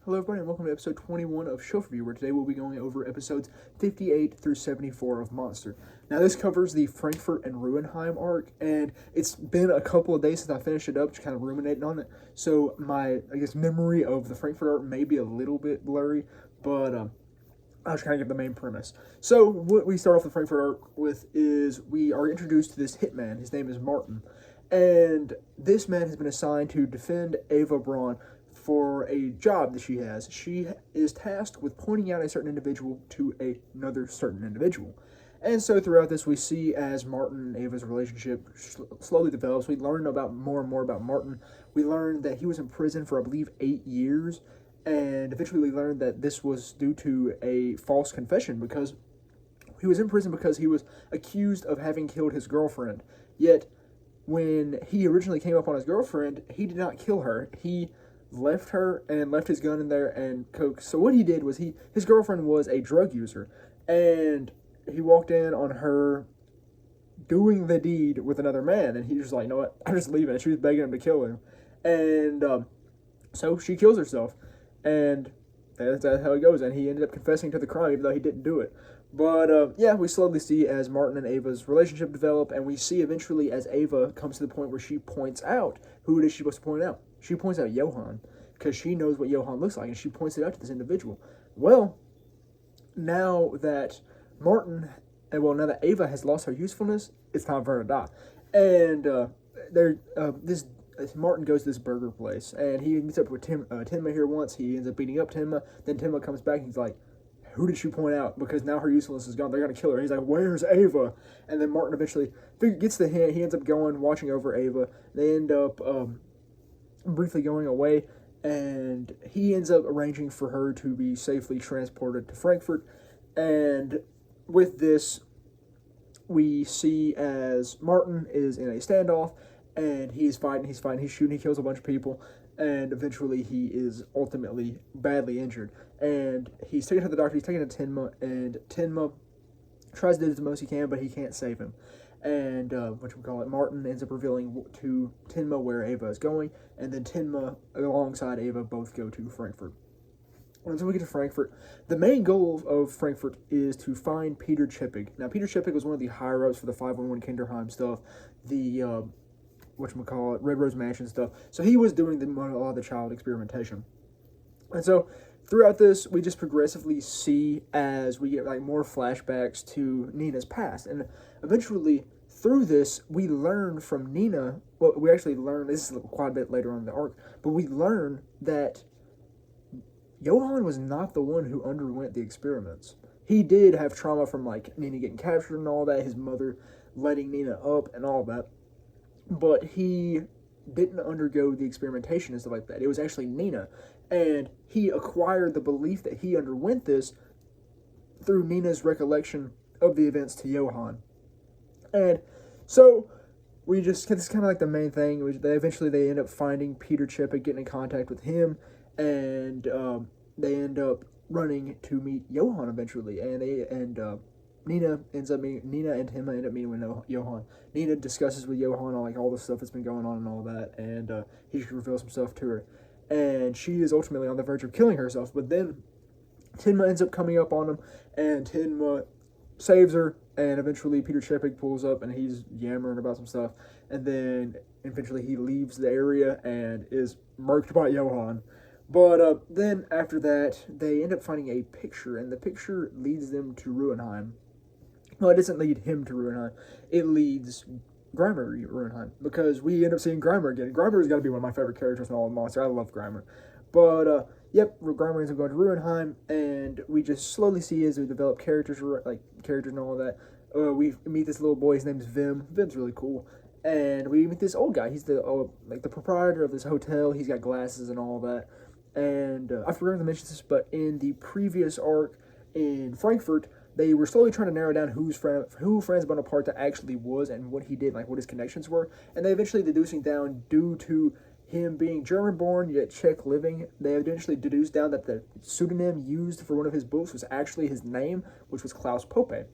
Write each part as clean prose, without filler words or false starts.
Hello everybody and welcome to episode 21 of Shelf Review, where today we'll be going over episodes 58 through 74 of Monster. Now this covers the Frankfurt and Ruinheim arc, and it's been a couple of days since I finished it up, just kind of ruminating on it, so my, memory of the Frankfurt arc may be a little bit blurry, but I'll just kind of get the main premise. So what we start off the Frankfurt arc with is we are introduced to this hitman. His name is Martin, and this man has been assigned to defend Ava Braun for a job that she has. She is tasked with pointing out a certain individual to another certain individual. And so throughout this, we see as Martin and Ava's relationship slowly develops. We learn about more and more about Martin. We learn that he was in prison for, I believe, 8 years. And eventually we learned that this was due to a false confession, because he was in prison because he was accused of having killed his girlfriend. Yet, when he originally came up on his girlfriend, he did not kill her. He left her and left his gun in there and coke. So what he did was his girlfriend was a drug user, and he walked in on her doing the deed with another man, and he was like, you know what, I'm just leaving. And she was begging him to kill him, and so she kills herself, and that's how it goes. And he ended up confessing to the crime, even though he didn't do it. But yeah, we slowly see as Martin and Ava's relationship develop, and we see eventually as Ava comes to the point where she points out, who it is she supposed to point out? She points out Johan, because she knows what Johan looks like, and she points it out to this individual. Well, now that now that Ava has lost her usefulness, it's time for her to die. And Martin goes to this burger place, and he meets up with Tenma here once. He ends up beating up Tenma. Then Tenma comes back, and he's like, who did she point out? Because now her usefulness is gone. They're going to kill her. He's like, where's Ava? And then Martin eventually gets the hint. He ends up going, watching over Ava. They end up briefly going away, and he ends up arranging for her to be safely transported to Frankfurt. And with this, we see as Martin is in a standoff, and he's fighting, he's shooting, he kills a bunch of people, and eventually he is ultimately badly injured. And he's taken to the doctor, he's taken to Tenma, and Tenma tries to do the most he can, but he can't save him. And Martin ends up revealing to Tenma where Ava is going, and then Tenma alongside Ava both go to Frankfurt. Once we get to Frankfurt, the main goal of Frankfurt is to find Peter Cheppig. Now, Peter Cheppig was one of the higher-ups for the 511 Kinderheim stuff, the Red Rose Mansion stuff. So he was doing a lot of the child experimentation. And so throughout this, we just progressively see as we get more flashbacks to Nina's past. And eventually, through this, we learn from Nina, well, we actually learn, this is quite a bit later on in the arc, but we learn that Johan was not the one who underwent the experiments. He did have trauma from, Nina getting captured and all that, his mother letting Nina up and all that, but he didn't undergo the experimentation and stuff like that. It was actually Nina, and he acquired the belief that he underwent this through Nina's recollection of the events to Johan. And so we just, it's kind of like the main thing. They end up finding Peter Cheppig, getting in contact with him, and they end up running to meet Johan eventually. And Nina and Tenma end up meeting with Johan. Nina discusses with Johan all the stuff that's been going on and all that, and he reveals some stuff to her. And she is ultimately on the verge of killing herself, but then Tenma ends up coming up on him, and Tenma saves her, and eventually Peter Cheppig pulls up, and he's yammering about some stuff, and then eventually he leaves the area and is murked by Johan. But then after that, they end up finding a picture, and the picture leads them to Ruinheim. Well, it doesn't lead him to Ruinheim. It leads Grimer to Ruinheim, because we end up seeing Grimer again. Grimer has got to be one of my favorite characters in all of Monster. I love Grimer. But, Grimer ends up going to Ruinheim, and we just slowly see as we develop characters and all that. We meet this little boy. His name's Vim. Vim's really cool. And we meet this old guy. He's the proprietor of this hotel. He's got glasses and all that. And I forgot to mention this, but in the previous arc in Frankfurt, they were slowly trying to narrow down who Franz Bonaparte actually was and what he did, what his connections were. And they eventually deducing down, due to him being German-born yet Czech living, they eventually deduced down that the pseudonym used for one of his books was actually his name, which was Klaus Pope.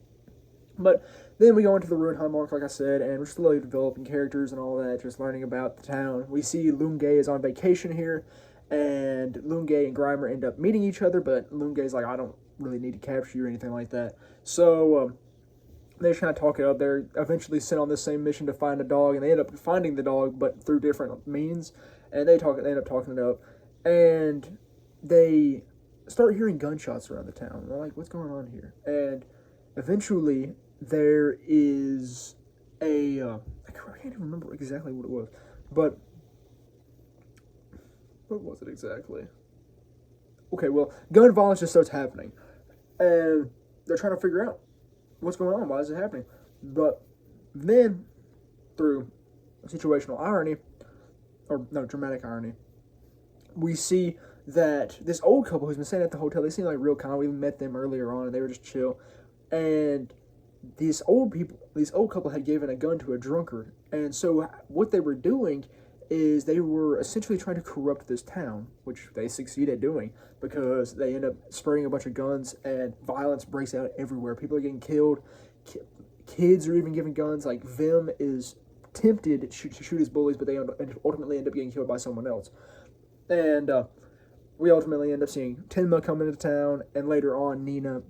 But then we go into the Ruinheim arc, like I said, and we're slowly developing characters and all that, just learning about the town. We see Lunge is on vacation here, and Lunge and Grimer end up meeting each other, but Lunge's like, I don't really need to capture you or anything like that. So they just kind of talk it up. They're eventually sent on the same mission to find a dog, and they end up finding the dog, but through different means. And they end up talking it up, and they start hearing gunshots around the town. And they're like, "What's going on here?" And eventually, there is I can't even remember exactly what it was, but what was it exactly? Okay, well, gun violence just starts happening, and they're trying to figure out what's going on, why is it happening? But then, through situational irony, or no, dramatic irony, we see that this old couple who's been staying at the hotel, they seem like real kind. We met them earlier on, and they were just chill. And these old couple had given a gun to a drunkard. And so what they were doing is they were essentially trying to corrupt this town, which they succeed at doing, because they end up spraying a bunch of guns and violence breaks out everywhere. People are getting killed. Kids are even given guns. Like Vim is tempted to shoot his bullies, but they ultimately end up getting killed by someone else. And we ultimately end up seeing Tenma come into town, and later on Nina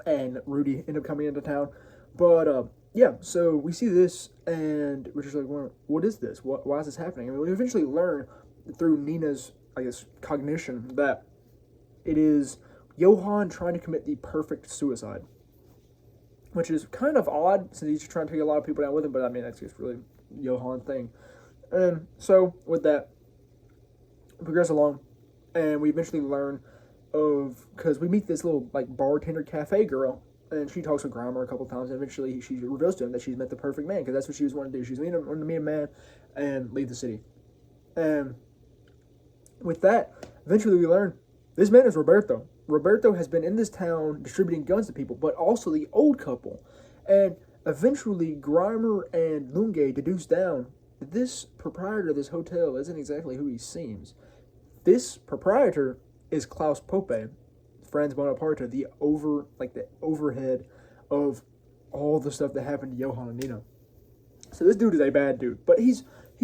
and Rudy end up coming into town. But yeah, so we see this, and we're just like, well, what is this? Why is this happening? And we eventually learn through Nina's, I guess, cognition that it is Johan trying to commit the perfect suicide, which is kind of odd since he's trying to take a lot of people down with him. But I mean, that's just really Johan thing. And so with that, we progress along, and we eventually learn because we meet this little like bartender cafe girl, and she talks with Grimer a couple times, and eventually she reveals to him that she's met the perfect man, because that's what she was wanting to do. She's wanting to meet a man and leave the city. And with that, eventually we learn this man is Roberto. Roberto has been in this town distributing guns to people, but also the old couple. And eventually Grimer and Lunge deduce down that this proprietor of this hotel isn't exactly who he seems. This proprietor is Klaus Pope, Franz Bonaparte, the overhead of all the stuff that happened to Johan and Nina. So this dude is a bad dude, but he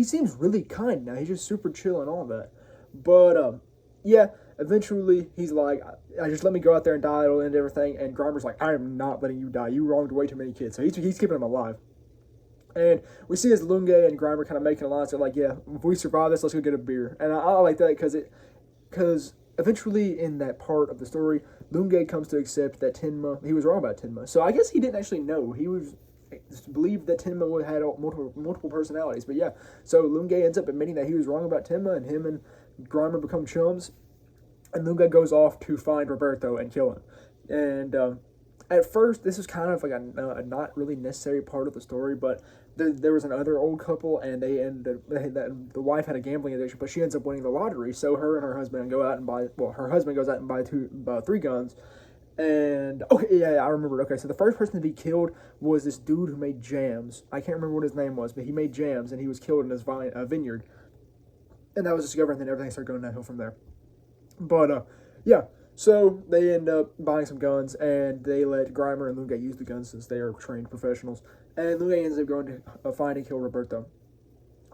seems really kind now. He's just super chill and all that. But yeah, eventually he's like, I just let me go out there and die, it'll end everything. And Grimer's like, I am not letting you die. You wronged way too many kids. So he's keeping them alive. And we see as Lunge and Grimer kind of making alliance. They're like, yeah, if we survive this, let's go get a beer. And I like that because eventually in that part of the story, Lunge comes to accept that Tenma, he was wrong about Tenma. So I guess he didn't actually know. He was believed that Tenma had multiple personalities. But yeah, so Lunge ends up admitting that he was wrong about Tenma, and him and Grimer become chums. And Lunge goes off to find Roberto and kill him. And at first, this is kind of like a not really necessary part of the story, but there was another old couple, and the wife had a gambling addiction, but she ends up winning the lottery. So her and her husband go out and buy. Well, her husband goes out and buy 3 guns. And okay, yeah, I remember. Okay, so the first person to be killed was this dude who made jams. I can't remember what his name was, but he made jams, and he was killed in his vineyard. And that was discovered, and then everything started going downhill from there. But yeah. So they end up buying some guns, and they let Grimer and Lunge use the guns since they are trained professionals. And Lunge ends up going to find and kill Roberto.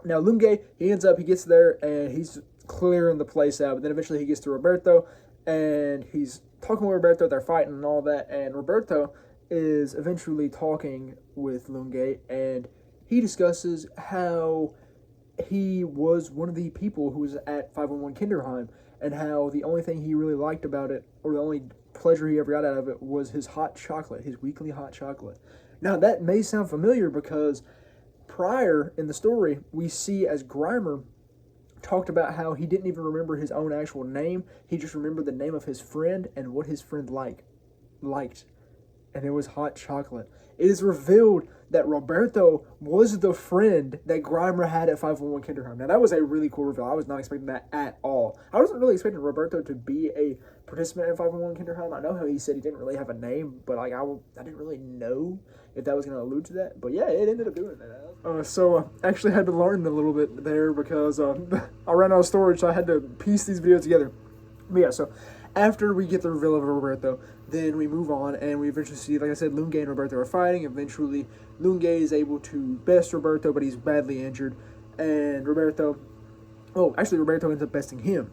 Now Lunge, he gets there, and he's clearing the place out. But then eventually he gets to Roberto, and he's talking with Roberto. They're fighting and all that. And Roberto is eventually talking with Lunge, and he discusses how he was one of the people who was at 511 Kinderheim, and how the only thing he really liked about it, or the only pleasure he ever got out of it, was his hot chocolate, his weekly hot chocolate. Now, that may sound familiar because prior in the story, we see as Grimer talked about how he didn't even remember his own actual name. He just remembered the name of his friend and what his friend liked. And it was hot chocolate. It is revealed that Roberto was the friend that Grimer had at 511 Kinderheim. Now, that was a really cool reveal. I was not expecting that at all. I wasn't really expecting Roberto to be a participant in 511 Kinderheim. I know how he said he didn't really have a name, but like I didn't really know if that was going to allude to that. But yeah, it ended up doing that. So I actually had to learn a little bit there because I ran out of storage, so I had to piece these videos together. But yeah, so after we get the reveal of Roberto, then we move on, and we eventually see, like I said, Lunge and Roberto are fighting. Eventually, Lunge is able to best Roberto, but he's badly injured. And Roberto ends up besting him.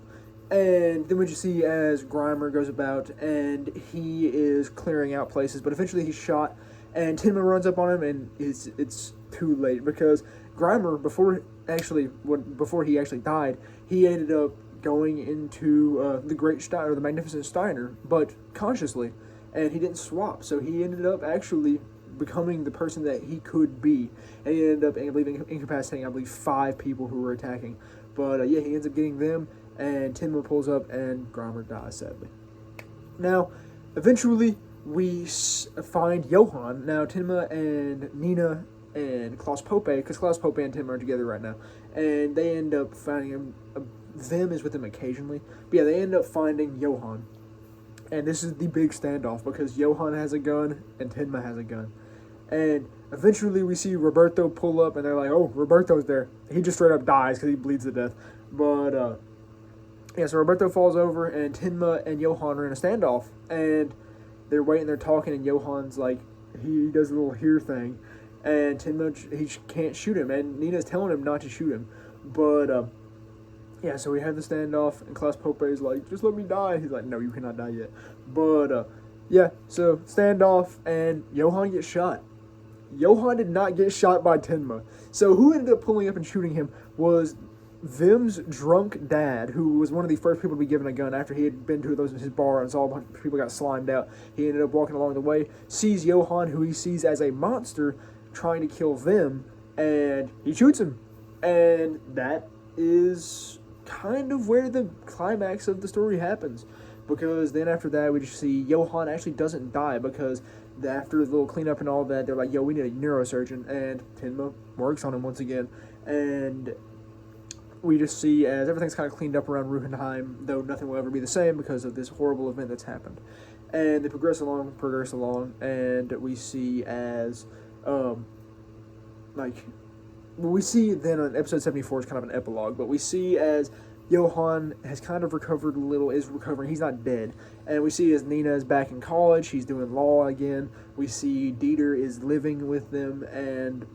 And then we just see as Grimer goes about, and he is clearing out places, but eventually he's shot, and Tenma runs up on him, and it's too late, because Grimer, before he actually died, he ended up going into the Great Steiner, or the Magnificent Steiner, but consciously, and he didn't swap, so he ended up actually becoming the person that he could be, and he ended up, I believe, incapacitating, 5 people who were attacking, but yeah, he ends up getting them, and Tenma pulls up, and Grimer dies, sadly. Now, eventually, we find Johann. Now, Tenma and Nina and Klaus Pope, because Klaus Pope and Tenma are together right now, and they end up finding him. Them is with him occasionally, but yeah, they end up finding Johann. And this is the big standoff, because Johann has a gun, and Tenma has a gun. And eventually, we see Roberto pull up, and they're like, oh, Roberto's there. He just straight up dies, because he bleeds to death. But, yeah, so Roberto falls over, and Tenma and Johann are in a standoff, and they're waiting, they're talking, and Johann's like, he does a little hear thing, and Tenma, he can't shoot him, and Nina's telling him not to shoot him, but, yeah, so we have the standoff, and Klaus Pope is like, just let me die. He's like, no, you cannot die yet. But, yeah, so standoff, and Johann gets shot. Johann did not get shot by Tenma. So who ended up pulling up and shooting him was Vim's drunk dad, who was one of the first people to be given a gun after he had been to his bar and saw a bunch of people got slimed out. He ended up walking along the way, sees Johann, who he sees as a monster, trying to kill Vim, and he shoots him. And that is kind of where the climax of the story happens, because then after that we just see Johann actually doesn't die, because after the little cleanup and all that, they're like, yo, we need a neurosurgeon, and Tenma works on him once again, and we just see as everything's kind of cleaned up around Ruhenheim, though nothing will ever be the same because of this horrible event that's happened. And they progress along, and we see as, we see then on episode 74 is kind of an epilogue, but we see as Johann has kind of recovered a little, is recovering, he's not dead, and we see as Nina is back in college, she's doing law again, we see Dieter is living with them, and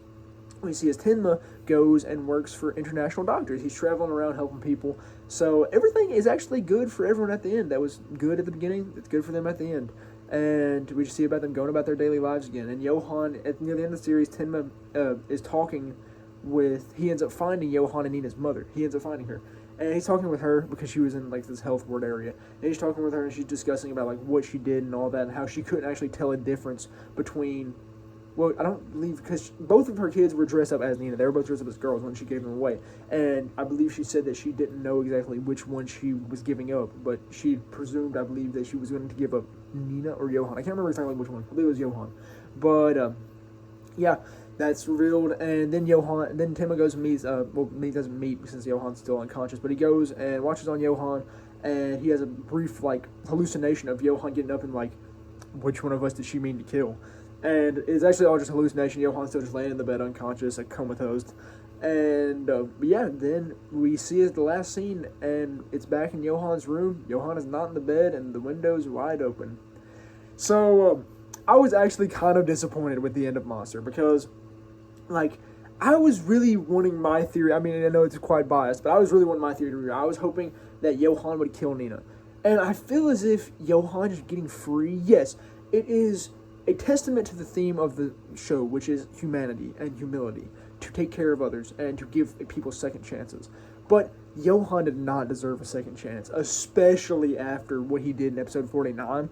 we see as Tenma goes and works for international doctors. He's traveling around helping people. So everything is actually good for everyone at the end. That was good at the beginning. It's good for them at the end. And we just see about them going about their daily lives again. And Johann, near the end of the series, Tenma is talking with... He ends up finding Johann and Nina's mother. He ends up finding her. And he's talking with her because she was in this health ward area. And he's talking with her, and she's discussing about what she did and all that, and how she couldn't actually tell a difference between... Well, I don't believe, because both of her kids were dressed up as Nina. They were both dressed up as girls when she gave them away. And I believe she said that she didn't know exactly which one she was giving up, but she presumed, I believe, that she was going to give up Nina or Johann. I can't remember exactly which one. I believe it was Johann. But, yeah, that's revealed. And then Tenma goes and meets, he doesn't meet since Johann's still unconscious, but he goes and watches on Johann, and he has a brief, hallucination of Johann getting up and, which one of us did she mean to kill? And it's actually all just hallucination. Johann's still just laying in the bed unconscious, comatose. And, yeah, then we see as the last scene, and it's back in Johann's room. Johann is not in the bed, and the window's wide open. So, I was actually kind of disappointed with the end of Monster, because, I was really wanting my theory. I mean, I know it's quite biased, but I was really wanting my theory to be. I was hoping that Johann would kill Nina. And I feel as if Johann is getting free. Yes, it is a testament to the theme of the show, which is humanity and humility, to take care of others and to give people second chances. But Johann did not deserve a second chance, especially after what he did in episode 49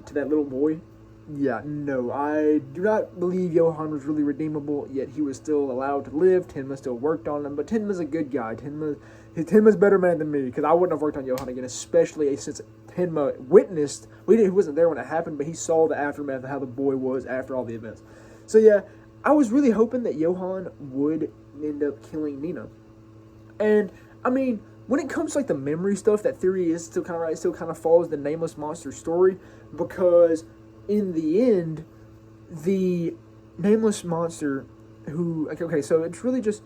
to that little boy. Yeah, no, I do not believe Johann was really redeemable, yet he was still allowed to live. Tenma still worked on him, but Tenma's a good guy. Tenma's a better man than me, because I wouldn't have worked on Johann again, especially since Tenma witnessed, he wasn't there when it happened, but he saw the aftermath of how the boy was after all the events. So yeah, I was really hoping that Johann would end up killing Nina. And, I mean, when it comes to the memory stuff, that theory is still kind of right. It still kind of follows the Nameless Monster story, because in the end, the Nameless Monster so it's really just,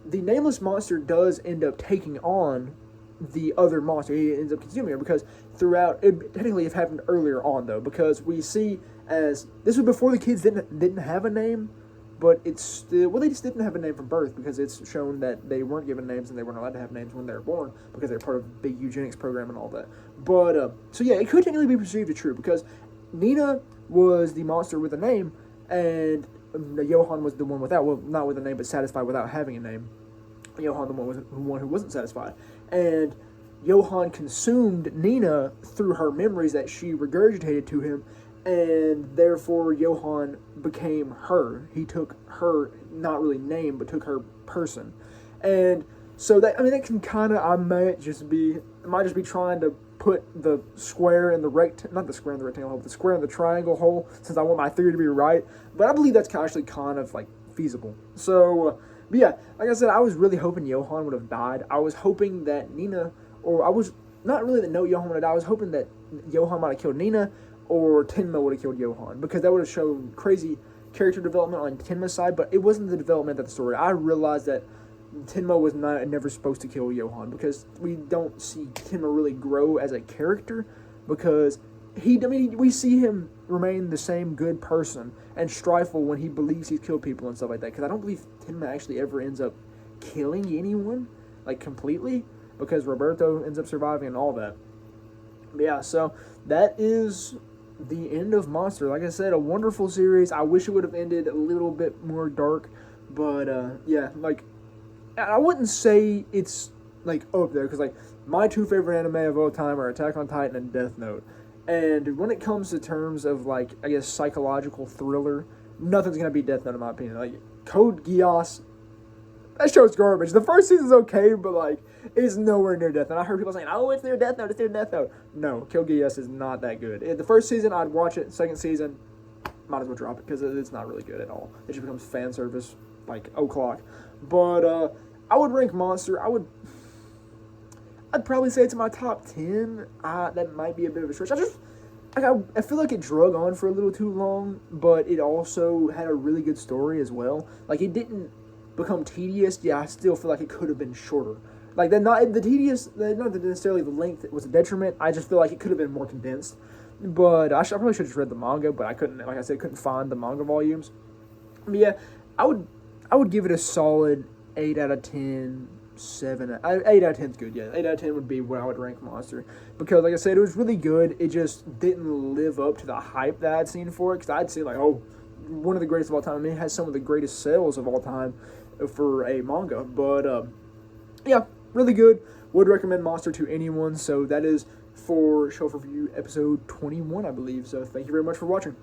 the Nameless Monster does end up taking on the other monster. He ends up consuming her, because throughout, technically it happened earlier on though, because we see as, this was before the kids didn't have a name, but it's still, well, they just didn't have a name from birth because it's shown that they weren't given names and they weren't allowed to have names when they were born because they're part of a big eugenics program and all that. But, so yeah, it could technically be perceived as true because Nina was the monster with a name and Johann was the one without, well, not with a name, but satisfied without having a name. Johann, the one who wasn't satisfied. And Johann consumed Nina through her memories that she regurgitated to him, and therefore Johann became her. He took her, not really name, but took her person. And so that, I mean, that can kind of, I might just be trying to put the square in the not the square in the rectangle hole, but the square in the triangle hole, since I want my theory to be right. But I believe that's actually kind of like feasible. So, but yeah, like I said, I was really hoping Johann would have died. I was hoping that Nina, or I was not really that Johann would have died. I was hoping that Johann might have killed Nina, or Tenma would have killed Johann, because that would have shown crazy character development on Tenma's side. But it wasn't the development of the story. I realized that Tenma was never supposed to kill Johann because we don't see Tenma really grow as a character because we see him remain the same good person and strifeful when he believes he's killed people and stuff like that, because I don't believe Tenma actually ever ends up killing anyone, like, completely, because Roberto ends up surviving and all that. But yeah, so that is the end of Monster. Like I said, a wonderful series. I wish it would have ended a little bit more dark, but yeah, like, I wouldn't say it's, like, up there, because, like, my two favorite anime of all time are Attack on Titan and Death Note. And when it comes to terms of, like, I guess, psychological thriller, nothing's going to beat Death Note, in my opinion. Like, Code Geass, that show's garbage. The first season's okay, but, like, it's nowhere near Death Note. I heard people saying, oh, it's near Death Note, it's near Death Note. No, Code Geass is not that good. The first season, I'd watch it. Second season, might as well drop it, because it's not really good at all. It just becomes fan service, like, o'clock. But, I would rank Monster. I'd probably say it's in my top 10. That might be a bit of a stretch. I feel like it drug on for a little too long, but it also had a really good story as well. Like, it didn't become tedious. Yeah, I still feel like it could have been shorter. Like, not necessarily the length was a detriment. I just feel like it could have been more condensed. But I probably should have just read the manga, but I couldn't. Like I said, couldn't find the manga volumes. But yeah, I would give it a solid 8 out of 10, 7. 8 out of 10 is good, yeah. 8 out of 10 would be where I would rank Monster. Because, like I said, it was really good. It just didn't live up to the hype that I'd seen for it. Because I'd say, like, oh, one of the greatest of all time. I mean, it has some of the greatest sales of all time for a manga. But, yeah, really good. Would recommend Monster to anyone. So that is for Shelf Review episode 21, I believe. So thank you very much for watching.